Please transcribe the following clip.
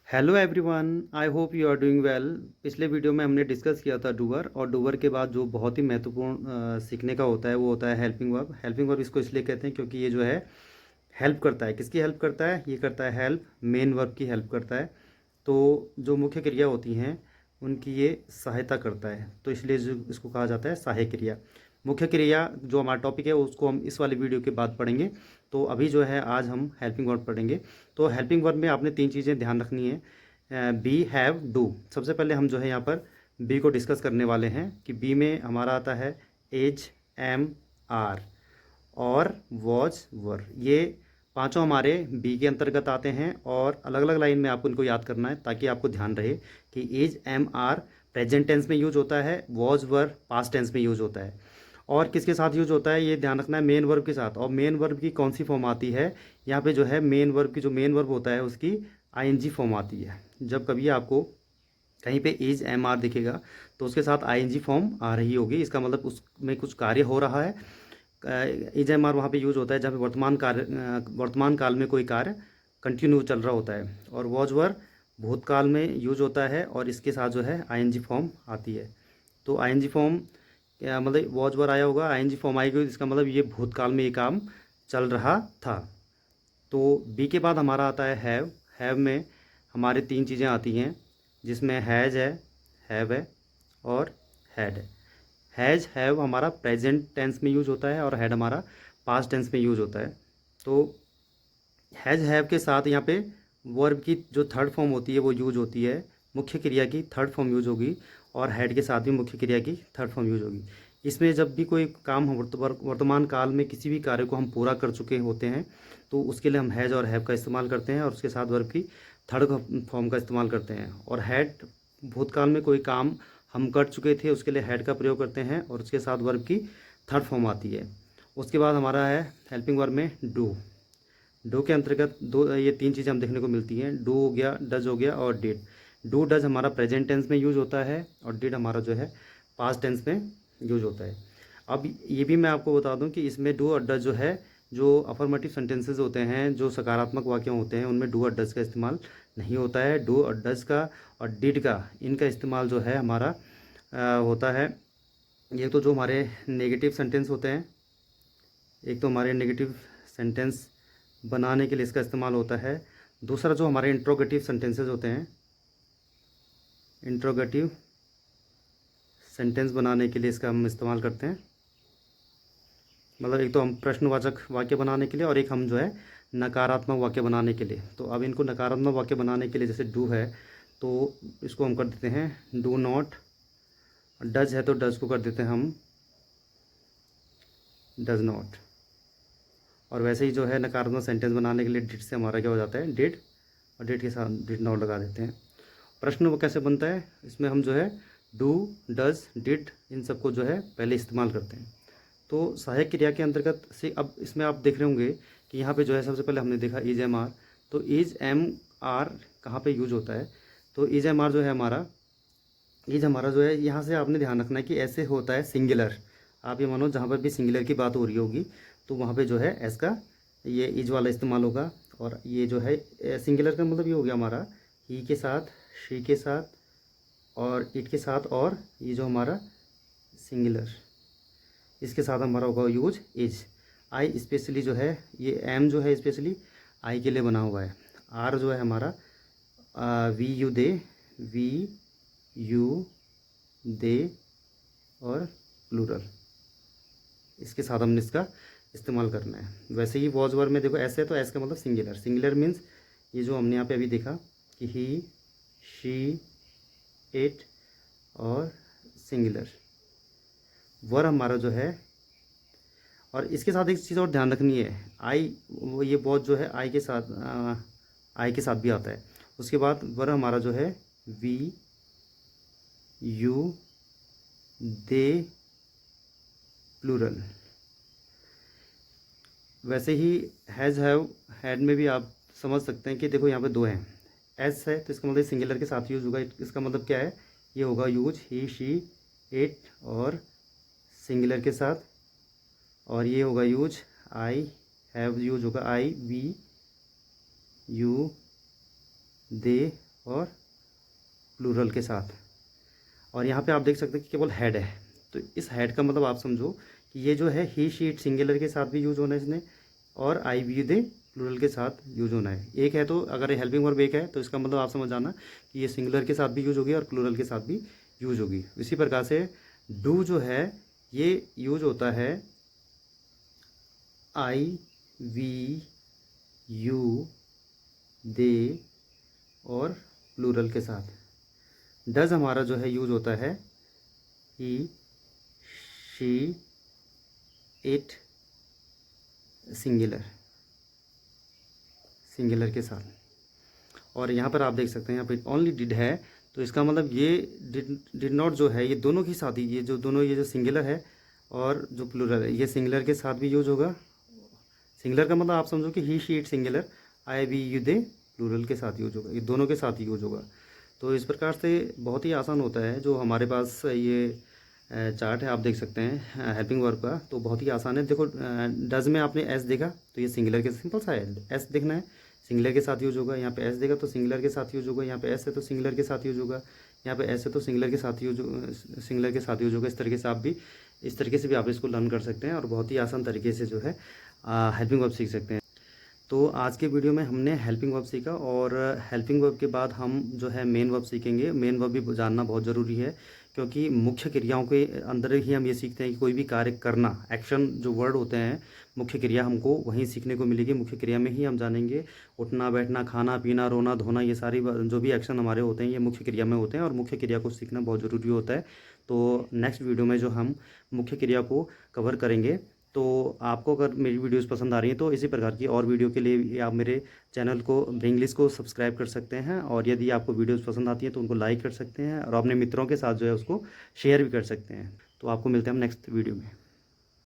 Hello everyone, I hope you are doing well. पिछले video में हमने डिस्कस किया था डूअर, और डूअर के बाद जो बहुत ही महत्वपूर्ण सीखने का होता है वो होता है हेल्पिंग वर्ब। हेल्पिंग वर्ब इसको इसलिए कहते हैं क्योंकि ये जो है हेल्प करता है। किसकी हेल्प करता है? ये करता है हेल्प, मेन वर्ब की हेल्प करता है। तो जो मुख्य क्रिया होती हैं उनकी ये सहायता करता है, तो इसलिए इसको कहा जाता है सहायक क्रिया। मुख्य क्रिया जो हमारा टॉपिक है उसको हम इस वाले वीडियो के बाद पढ़ेंगे। तो अभी जो है आज हम हेल्पिंग वर्ब पढ़ेंगे। तो हेल्पिंग वर्ब में आपने तीन चीज़ें ध्यान रखनी है, बी, हैव, डू। सबसे पहले हम जो है यहाँ पर बी को डिस्कस करने वाले हैं कि बी में हमारा आता है एज, एम, आर और वॉज, वर। ये पांचों हमारे बी के अंतर्गत आते हैं और अलग अलग लाइन में आपको इनको याद करना है ताकि आपको ध्यान रहे कि is, am, are present tense में यूज होता है, वॉज, वर पास्ट टेंस में यूज होता है। और किसके साथ यूज होता है ये ध्यान रखना है, मेन वर्ब के साथ। और मेन वर्ब की कौन सी फॉर्म आती है यहाँ पे? जो है मेन वर्ब की, जो मेन वर्ब होता है उसकी आईएनजी फॉर्म आती है। जब कभी आपको कहीं पे एज, एम, आर दिखेगा तो उसके साथ आईएनजी फॉर्म आ रही होगी, इसका मतलब उसमें कुछ कार्य हो रहा है। एज, एम, आर वहाँ पे यूज होता है जहाँ पे वर्तमान काल में कोई कार्य कंटिन्यू चल रहा होता है। और वॉज, वर भूतकाल में यूज होता है और इसके साथ जो है आईएनजी फॉर्म आती है। तो आईएनजी फॉर्म मतलब वॉज, वर आया होगा, आईएनजी फॉर्म आएगी, इसका मतलब ये भूतकाल में ये काम चल रहा था। तो बी के बाद हमारा आता है हैव। हैव में हमारे तीन चीज़ें आती हैं जिसमें हैज़ है, हैव है और हैड है। हैज़, हैव हमारा प्रेजेंट टेंस में यूज होता है और हैड हमारा पास्ट टेंस में यूज होता है। तो हैज़, हैव के साथ यहाँ पे वर्ब की जो थर्ड फॉर्म होती है वो यूज होती है, मुख्य क्रिया की थर्ड फॉर्म यूज होगी। और हैड के साथ भी मुख्य क्रिया की थर्ड फॉर्म यूज होगी। इसमें जब भी कोई काम हो, वर्तमान काल में किसी भी कार्य को हम पूरा कर चुके होते हैं तो उसके लिए हम हैज़ और हैव का इस्तेमाल करते हैं और उसके साथ वर्ब की थर्ड फॉर्म का इस्तेमाल करते हैं। और हैड भूतकाल में कोई काम हम कर चुके थे उसके लिए हैड का प्रयोग करते हैं और उसके साथ वर्ब की थर्ड फॉर्म आती है। उसके बाद हमारा है हेल्पिंग वर्ब में डू। डू के अंतर्गत दो, ये तीन चीज़ें हम देखने को मिलती हैं। डू हो गया, डज हो गया और डिड। डू, डज हमारा प्रेजेंट टेंस में यूज होता है और डिड हमारा जो है पास्ट टेंस में यूज होता है। अब ये भी मैं आपको बता दूं कि इसमें डू और डज जो है, जो अफर्मेटिव सेंटेंसेस होते हैं, जो सकारात्मक वाक्य होते हैं, उनमें डू और डज का इस्तेमाल नहीं होता है। डू और डज का और डिड का, इनका इस्तेमाल जो है हमारा होता है। ये तो जो हमारे नेगेटिव सेंटेंस होते हैं, एक तो हमारे नेगेटिव सेंटेंस बनाने के लिए इसका इस्तेमाल होता है। दूसरा जो हमारे इंट्रोगेटिव सेंटेंसेस होते हैं, इंट्रोगेटिव सेंटेंस बनाने के लिए इसका हम इस्तेमाल करते हैं। मतलब एक तो हम प्रश्नवाचक वाक्य बनाने के लिए और एक हम जो है नकारात्मक वाक्य बनाने के लिए। तो अब इनको नकारात्मक वाक्य बनाने के लिए जैसे डू है तो इसको हम कर देते हैं डू नॉट। डज है तो डज को कर देते हैं हम डज नॉट। और वैसे ही जो है नकारात्मक सेंटेंस बनाने के लिए डिड से हमारा क्या हो जाता है डिड, और डिड के साथ डिड नॉट लगा देते हैं। प्रश्न वो कैसे बनता है? इसमें हम जो है डू, डज, डिड इन सबको जो है पहले इस्तेमाल करते हैं। तो सहायक क्रिया के अंतर्गत से अब इसमें आप देख रहे होंगे कि यहाँ पे जो है सबसे पहले हमने देखा इज, एम, आर। तो इज, एम, आर कहाँ पे यूज होता है? तो इज, एम, आर जो है हमारा, इज हमारा जो है यहाँ से आपने ध्यान रखना है कि ऐसे होता है सिंगुलर। आप ये मानो जहाँ पर भी सिंगुलर की बात हो रही होगी तो वहाँ पे जो है एस का ये इज वाला इस्तेमाल होगा। और ये जो है सिंगुलर का मतलब ये हो गया हमारा ही के साथ, शी के साथ और इट के साथ, और ये जो हमारा सिंगुलर इसके साथ हमारा होगा यूज इज। आई स्पेशली जो है ये एम जो है स्पेशली आई के लिए बना हुआ है। आर जो है हमारा we, you, they, we, you, they और प्लूरल, इसके साथ हमने इसका इस्तेमाल करना है। वैसे ही वॉज, वर में देखो ऐसे है तो ऐसे का मतलब सिंगुलर। सिंगुलर मीन्स ये जो हमने यहाँ पे अभी देखा कि ही, शी, इट और सिंगुलर। वर हमारा जो है, और इसके साथ एक चीज़ और ध्यान रखनी है, आई, वो ये वॉज जो है आई के साथ आई के साथ भी आता है। उसके बाद वर हमारा जो है वी, यू, दे, प्लूरल। वैसे ही हैज़, हैव, हैड में भी आप समझ सकते हैं कि देखो यहाँ पे दो हैं। एस है तो इसका मतलब सिंगुलर के साथ यूज होगा। इसका मतलब क्या है? ये होगा यूज ही, शी, इट और सिंगुलर के साथ। और ये होगा यूज आई, हैव यूज होगा आई, वी, यू, दे और प्लूरल के साथ। और यहाँ पे आप देख सकते हैं कि केवल हेड है, तो इस हेड का मतलब आप समझो कि ये जो है ही शी इट सिंगुलर के साथ भी यूज होना है इसने, और आई वी दे प्लूरल के साथ यूज होना है। एक है तो अगर हेल्पिंग वर्ब एक है तो इसका मतलब आप समझ जाना कि ये सिंगुलर के साथ भी यूज होगी और प्लूरल के साथ भी यूज होगी। इसी प्रकार से डू जो है ये यूज होता है आई वी यू दे और प्लूरल के साथ। डज हमारा जो है यूज होता है ही शी इट सिंगुलर के साथ। और यहाँ पर आप देख सकते हैं यहाँ पे ओनली डिड है, तो इसका मतलब ये डिड नॉट जो है ये दोनों के साथ ही, ये जो सिंगुलर है और जो प्लूरल है ये सिंगुलर के साथ भी यूज होगा। सिंगुलर का मतलब आप समझो कि he she it singular, I we you they plural के साथ यूज होगा, ये दोनों के साथ यूज होगा। तो इस प्रकार से बहुत ही आसान होता है जो हमारे पास ये चार्ट है, आप देख सकते हैं हेल्पिंग वर्ब का, तो बहुत ही आसान है। देखो डज में आपने एस देखा तो ये सिंगुलर के सिंपल सा है, एस देखना है सिंगुलर के साथ यूज होगा। यहाँ पे एस देखा तो सिंगुलर के साथ यूज होगा, यहाँ पे एस है तो सिंगुलर के साथ यूज होगा, यहाँ पे एस है तो सिंगुलर के साथ यूज होगा। इस तरीके से आप भी इस तरीके से भी आप इसको लर्न कर सकते हैं और बहुत ही आसान तरीके से जो है हेल्पिंग वर्ब सीख सकते हैं। तो आज के वीडियो में हमने हेल्पिंग वर्ब सीखा, और हेल्पिंग वर्ब के बाद हम जो है मेन वर्ब सीखेंगे। मेन वर्ब भी जानना बहुत ज़रूरी है, क्योंकि मुख्य क्रियाओं के अंदर ही हम ये सीखते हैं कि कोई भी कार्य करना, एक्शन जो वर्ड होते हैं मुख्य क्रिया हमको वहीं सीखने को मिलेगी। मुख्य क्रिया में ही हम जानेंगे उठना बैठना खाना पीना रोना धोना, ये सारी जो भी एक्शन हमारे होते हैं ये मुख्य क्रिया में होते हैं, और मुख्य क्रिया को सीखना बहुत ज़रूरी होता है। तो नेक्स्ट वीडियो में जो हम मुख्य क्रिया को कवर करेंगे। तो आपको अगर मेरी वीडियोस पसंद आ रही हैं तो इसी प्रकार की और वीडियो के लिए आप मेरे चैनल को इंग्लिश को सब्सक्राइब कर सकते हैं, और यदि आपको वीडियोस पसंद आती हैं तो उनको लाइक कर सकते हैं और अपने मित्रों के साथ जो है उसको शेयर भी कर सकते हैं। तो आपको मिलते हैं हम नेक्स्ट वीडियो में।